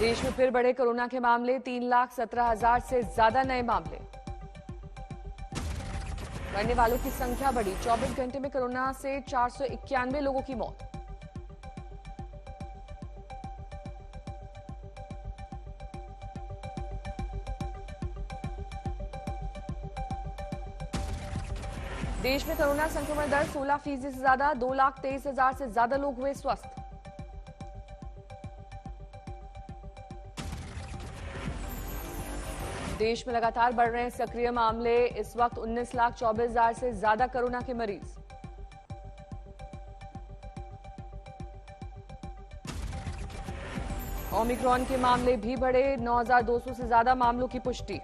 देश में फिर बढ़े कोरोना के मामले, 3,17,000 से ज्यादा नए मामले। मरने वालों की संख्या बढ़ी, 24 घंटे में कोरोना से 491 लोगों की मौत। देश में कोरोना संक्रमण दर 16% से ज्यादा, 2,23,000 से ज्यादा लोग हुए स्वस्थ। देश में लगातार बढ़ रहे हैं सक्रिय मामले, इस वक्त 19,24,000 से ज्यादा कोरोना के मरीज। ओमिक्रॉन के मामले भी बढ़े, 9,200 से ज्यादा मामलों की पुष्टि।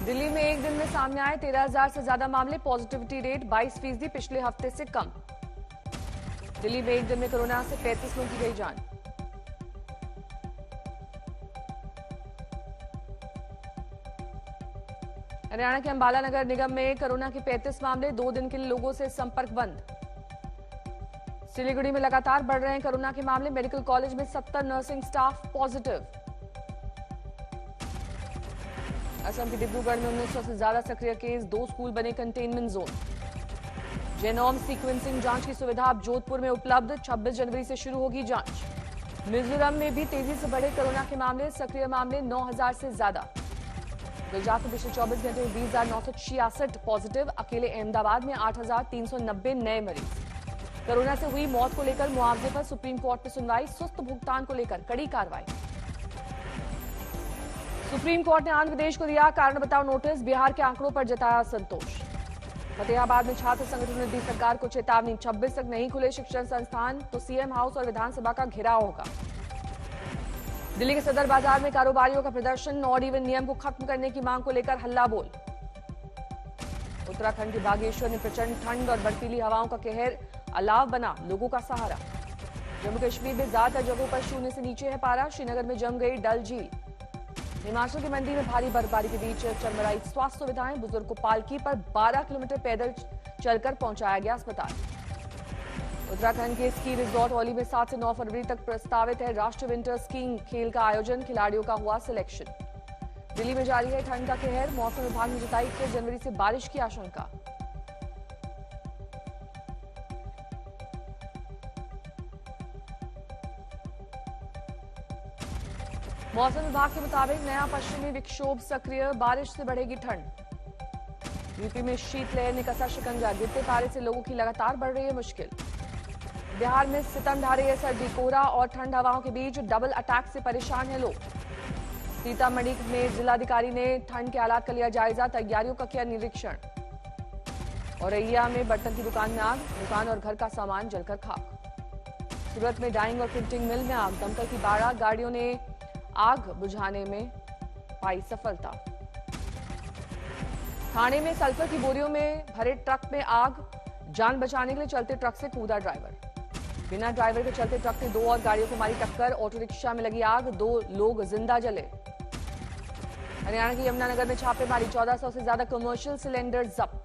दिल्ली में एक दिन में सामने आए 13,000 से ज्यादा मामले, पॉजिटिविटी रेट 22%, पिछले हफ्ते से कम। दिल्ली में एक दिन में कोरोना से 35 लोगों की गई जान। हरियाणा के अंबाला नगर निगम में कोरोना के 35 मामले, 2 दिन के लिए लोगों से संपर्क बंद। सिलीगुड़ी में लगातार बढ़ रहे हैं कोरोना के मामले, मेडिकल कॉलेज में 70 नर्सिंग स्टाफ पॉजिटिव। असम के डिब्रूगढ़ में 1900 से ज्यादा सक्रिय केस, 2 स्कूल बने कंटेनमेंट जोन। जेनोम सीक्वेंसिंग जांच की सुविधा अब जोधपुर में उपलब्ध, 26 जनवरी से शुरू होगी जांच। मिजोरम में भी तेजी से बढ़े कोरोना के मामले, सक्रिय मामले 9,000 से ज्यादा। गुजरात में पिछले 24 घंटे में 20,966 पॉजिटिव, अकेले अहमदाबाद में 8,390 नए मरीज। कोरोना से हुई मौत को लेकर मुआवजे पर सुप्रीम कोर्ट में सुनवाई, सुस्त भुगतान को लेकर कड़ी कार्रवाई। सुप्रीम कोर्ट ने आंध्र प्रदेश को दिया कारण बताओ नोटिस, बिहार के आंकड़ों पर जताया संतोष। फतेहाबाद में छात्र संगठन ने दी सरकार को चेतावनी, 26 तक नहीं खुले शिक्षण संस्थान तो सीएम हाउस और विधानसभा का घेराव होगा। दिल्ली के सदर बाजार में कारोबारियों का प्रदर्शन, ऑड इवन नियम को खत्म करने की मांग को लेकर हल्ला बोल। उत्तराखंड के बागेश्वर में प्रचंड ठंड और बर्फीली हवाओं का कहर, अलाव बना लोगों का सहारा। जम्मू कश्मीर में ज्यादातर जगहों पर शून्य से नीचे है पारा, श्रीनगर में जम गई डल झील। हिमाचल की मंडी में भारी बर्फबारी के बीच चरमराई स्वास्थ्य सुविधाएं, बुजुर्ग को पालकी पर 12 किलोमीटर पैदल चलकर पहुंचाया गया अस्पताल। उत्तराखंड के स्की रिजॉर्ट औली में 7 से 9 फरवरी तक प्रस्तावित है राष्ट्रीय विंटर स्कीइंग खेल का आयोजन, खिलाड़ियों का हुआ सिलेक्शन। दिल्ली में जारी है ठंड का कहर, मौसम विभाग ने जताई 21 जनवरी से बारिश की आशंका। मौसम विभाग के मुताबिक नया पश्चिमी विक्षोभ सक्रिय, बारिश से बढ़ेगी ठंड। यूपी में शीतलहर ने कसा शिकंजा, गिरते पारे से लोगों की लगातार बढ़ रही है मुश्किल। बिहार में सितम ढा रही है सर्दी, कोहरा और ठंड हवाओं के बीच डबल अटैक से परेशान है लोग। सीतामढ़ी में जिलाधिकारी ने ठंड के हालात का लिया जायजा, तैयारियों का किया निरीक्षण। औरैया में बर्तन की दुकान में आग, दुकान और घर का सामान जलकर खाक। सूरत में डाइंग और प्रिंटिंग मिल में आग, दमकल की 12 गाड़ियों ने आग बुझाने में पाई सफलता। थाने में सल्फर की बोरियों में भरे ट्रक में आग, जान बचाने के लिए चलते ट्रक से कूदा ड्राइवर। बिना ड्राइवर के चलते ट्रक ने 2 और गाड़ियों को मारी टक्कर, ऑटो रिक्शा में लगी आग, 2 लोग जिंदा जले। हरियाणा के यमुनानगर में छापेमारी, 1400 से ज्यादा कमर्शियल सिलेंडर जब्त।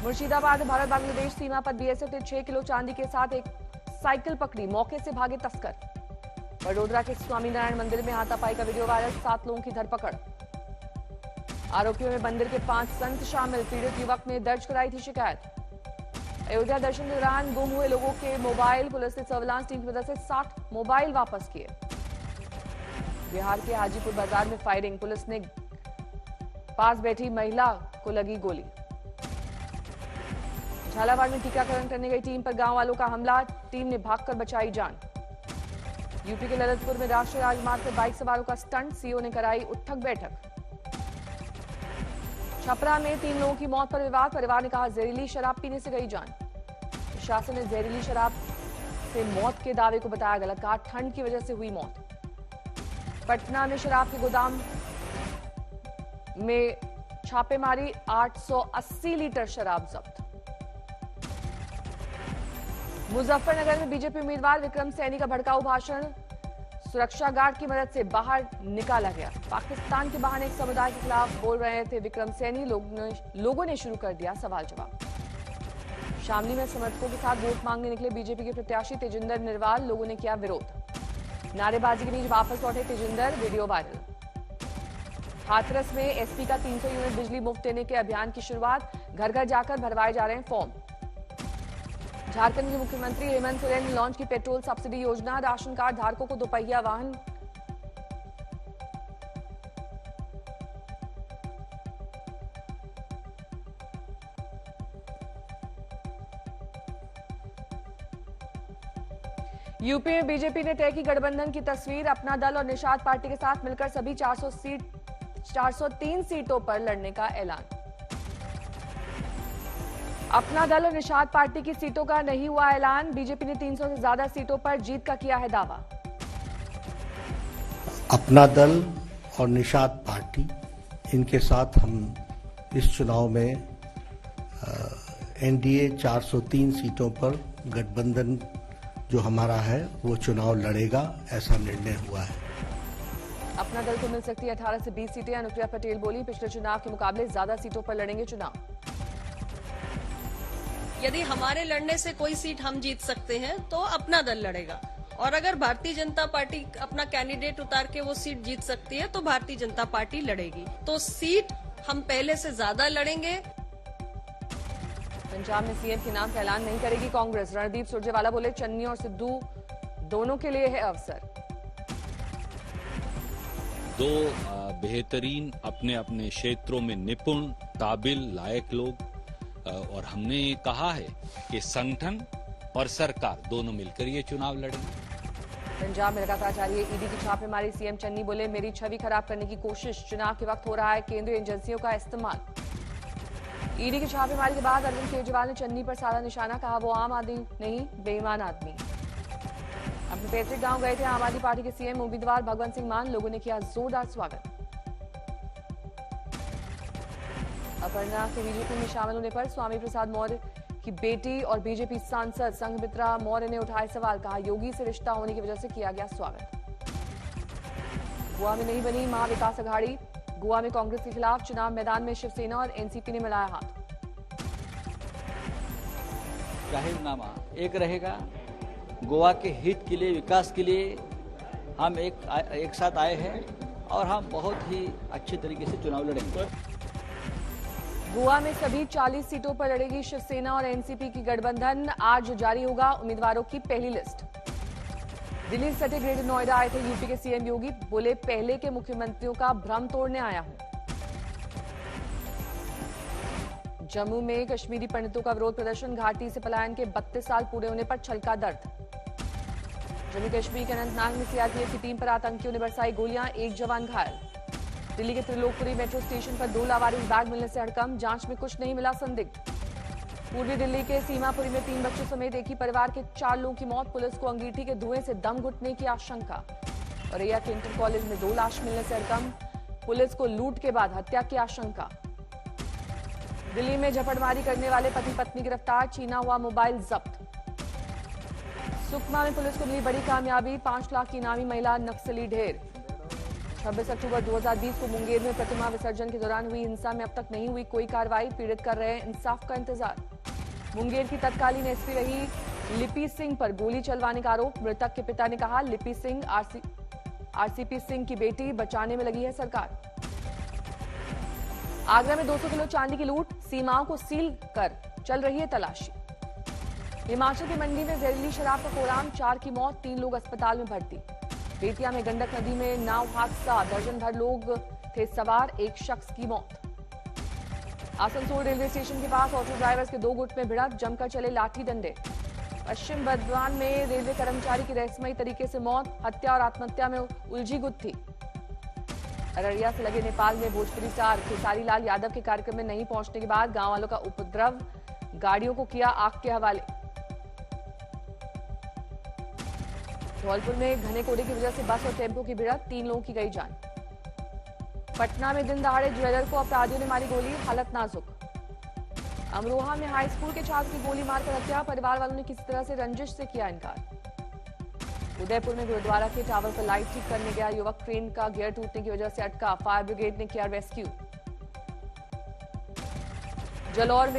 मुर्शिदाबाद भारत बांग्लादेश सीमा पर बीएसएफ ने 6 किलो चांदी के साथ एक साइकिल पकड़ी, मौके से भागे तस्कर। वडोदरा के स्वामीनारायण मंदिर में हाथापाई का वीडियो वायरल, 7 लोगों की धरपकड़। आरोपियों में मंदिर के 5 संत शामिल, पीड़ित युवक ने दर्ज कराई थी शिकायत। अयोध्या दर्शन के दौरान गुम हुए लोगों के मोबाइल, पुलिस ने सर्विलांस टीम की मदद से 60 मोबाइल वापस किए। बिहार के हाजीपुर बाजार में फायरिंग, पुलिस ने पास बैठी महिला को लगी गोली। झालावाड़ में टीकाकरण करने गई टीम पर गांव वालों का हमला, टीम ने भागकर बचाई जान। यूपी के ललितपुर में राष्ट्रीय राजमार्ग पर बाइक सवारों का स्टंट, सीओ ने कराई उठक बैठक। छपरा में 3 लोगों की मौत पर विवाद, परिवार ने कहा जहरीली शराब पीने से गई जान। प्रशासन ने जहरीली शराब से मौत के दावे को बताया गलत, कहा ठंड की वजह से हुई मौत। पटना में शराब के गोदाम में छापेमारी, 880 लीटर शराब जब्त। मुजफ्फरनगर में बीजेपी उम्मीदवार विक्रम सैनी का भड़काऊ भाषण, सुरक्षा गार्ड की मदद से बाहर निकाला गया। पाकिस्तान के बहाने एक समुदाय के खिलाफ बोल रहे थे विक्रम सैनी, लोगों ने शुरू कर दिया सवाल जवाब। शामली में समर्थकों के साथ वोट मांगने निकले बीजेपी के प्रत्याशी तेजिंदर निर्वाल, लोगों ने किया विरोध। नारेबाजी के बीच वापस लौटे तेजिंदर, वीडियो वायरल। हाथरस में एसपी का 300 यूनिट बिजली मुफ्त देने के अभियान की शुरुआत, घर घर जाकर भरवाए जा रहे हैं फॉर्म। झारखंड के मुख्यमंत्री हेमंत सोरेन ने लॉन्च की पेट्रोल सब्सिडी योजना, राशन कार्ड धारकों को दोपहिया वाहन। यूपी में बीजेपी ने तय की गठबंधन की तस्वीर, अपना दल और निषाद पार्टी के साथ मिलकर सभी 403 सीटों पर लड़ने का ऐलान। अपना दल और निषाद पार्टी की सीटों का नहीं हुआ ऐलान, बीजेपी ने 300 से ज्यादा सीटों पर जीत का किया है दावा। अपना दल और निषाद पार्टी, इनके साथ हम इस चुनाव में एनडीए 403 सीटों पर गठबंधन जो हमारा है वो चुनाव लड़ेगा, ऐसा निर्णय हुआ है। अपना दल को मिल सकती है 18 से 20 सीटें, अनुप्रिया पटेल बोली, पिछले चुनाव के मुकाबले ज्यादा सीटों पर लड़ेंगे चुनाव। यदि हमारे लड़ने से कोई सीट हम जीत सकते हैं तो अपना दल लड़ेगा, और अगर भारतीय जनता पार्टी अपना कैंडिडेट उतार के वो सीट जीत सकती है तो भारतीय जनता पार्टी लड़ेगी। तो सीट हम पहले से ज्यादा लड़ेंगे। पंजाब में सीएम के नाम का ऐलान नहीं करेगी कांग्रेस, रणदीप सुरजेवाला बोले, चन्नी और सिद्धू दोनों के लिए है अवसर। दो बेहतरीन अपने अपने क्षेत्रों में निपुण काबिल लायक लोग, और हमने कहा है कि संगठन और सरकार दोनों मिलकर ये चुनाव लड़ेंगे। पंजाब में लगातार जारी है ईडी की छापेमारी, सीएम चन्नी बोले, मेरी छवि खराब करने की कोशिश, चुनाव के वक्त हो रहा है केंद्रीय एजेंसियों का इस्तेमाल। ईडी की छापेमारी के बाद अरविंद केजरीवाल ने चन्नी पर साधा निशाना, कहा वो आम आदमी नहीं बेईमान आदमी। अपने पैतृक गांव गए थे आम आदमी पार्टी के सीएम उम्मीदवार भगवंत सिंह मान, लोगों ने किया जोरदार स्वागत। अपर्णा के बीजेपी में शामिल होने पर स्वामी प्रसाद मौर्य की बेटी और बीजेपी सांसद संघमित्रा मौर्य ने उठाए सवाल, कहा योगी से रिश्ता होने की वजह से किया गया स्वागत। गोवा में नहीं बनी महाविकास अघाड़ी, गोवा में कांग्रेस के खिलाफ चुनाव मैदान में शिवसेना और एनसीपी ने मिलाया हाथ। जाहिरनामा एक रहेगा, गोवा के हित के लिए, विकास के लिए हम एक साथ आए हैं और हम बहुत ही अच्छे तरीके से चुनाव लड़ेंगे। गोवा में सभी 40 सीटों पर लड़ेगी शिवसेना और एनसीपी की गठबंधन, आज जारी होगा उम्मीदवारों की पहली लिस्ट। दिल्ली से सटे ग्रेटर नोएडा आए थे यूपी के सीएम योगी, बोले पहले के मुख्यमंत्रियों का भ्रम तोड़ने आया हूं। जम्मू में कश्मीरी पंडितों का विरोध प्रदर्शन, घाटी से पलायन के 32 साल पूरे होने पर छलका दर्द। जम्मू कश्मीर के अनंतनाग में सीआरपीएफ की टीम पर आतंकियों ने बरसाई गोलियां, एक जवान घायल। दिल्ली के त्रिलोकपुरी मेट्रो स्टेशन पर 2 लावारिस बैग मिलने से हड़कंप, जांच में कुछ नहीं मिला संदिग्ध। पूर्वी दिल्ली के सीमापुरी में 3 बच्चों समेत एक ही परिवार के 4 लोगों की मौत, पुलिस को अंगीठी के धुएं से दम घुटने की आशंका। औरैया के इंटर कॉलेज में 2 लाश मिलने से हड़कंप, पुलिस को लूट के बाद हत्या की आशंका। दिल्ली में झपटमारी करने वाले पति पत्नी गिरफ्तार, छीना हुआ मोबाइल जब्त। सुकमा में पुलिस को मिली बड़ी कामयाबी, 5 लाख की इनामी महिला नक्सली ढेर। 26 अक्टूबर 2020 को मुंगेर में प्रतिमा विसर्जन के दौरान हुई हिंसा में अब तक नहीं हुई कोई कार्रवाई, पीड़ित कर रहे हैं इंसाफ का इंतजार। मुंगेर की तत्कालीन एसपी रही लिपि सिंह पर गोली चलवाने का आरोप, मृतक के पिता ने कहा लिपि सिंह आरसीपी सिंह की बेटी, बचाने में लगी है सरकार। आगरा में 200 किलो चांदी की लूट, सीमाओं को सील कर चल रही है तलाशी। हिमाचल की मंडी में जहरीली शराब का कोराम, 4 की मौत, 3 लोग अस्पताल में भर्ती। बेतिया में गंडक नदी में नाव हादसा, दर्जन भर लोग थे सवार, 1 शख्स की मौत। आसनसोल रेलवे स्टेशन के पास ऑटो ड्राइवर्स के 2 गुट में भिड़ंत, जमकर चले लाठी डंडे। पश्चिम बर्दवान में रेलवे कर्मचारी की रहस्यमयी तरीके से मौत, हत्या और आत्महत्या में उलझी गुत्थी। अररिया से लगे नेपाल में भोजपुरी स्टार खेसारी लाल यादव के कार्यक्रम में नहीं पहुंचने के बाद गांव वालों का उपद्रव, गाड़ियों को किया आग के हवाले। धौलपुर में घने कोहरे की वजह से बस और टेम्पो की भिड़ंत, 3 लोगों की गई जान। पटना में दिन दहाड़े ज्वेलर को अपराधियों ने मारी गोली, हालत नाजुक। अमरोहा में हाई स्कूल के छात्र की गोली मारकर हत्या, परिवार वालों ने किसी तरह से रंजिश से किया इनकार। उदयपुर में गुरुद्वारा के टावर पर लाइट ठीक करने गया युवक, क्रेन का गियर टूटने की वजह से अटका, फायर ब्रिगेड ने किया रेस्क्यू। जलौर में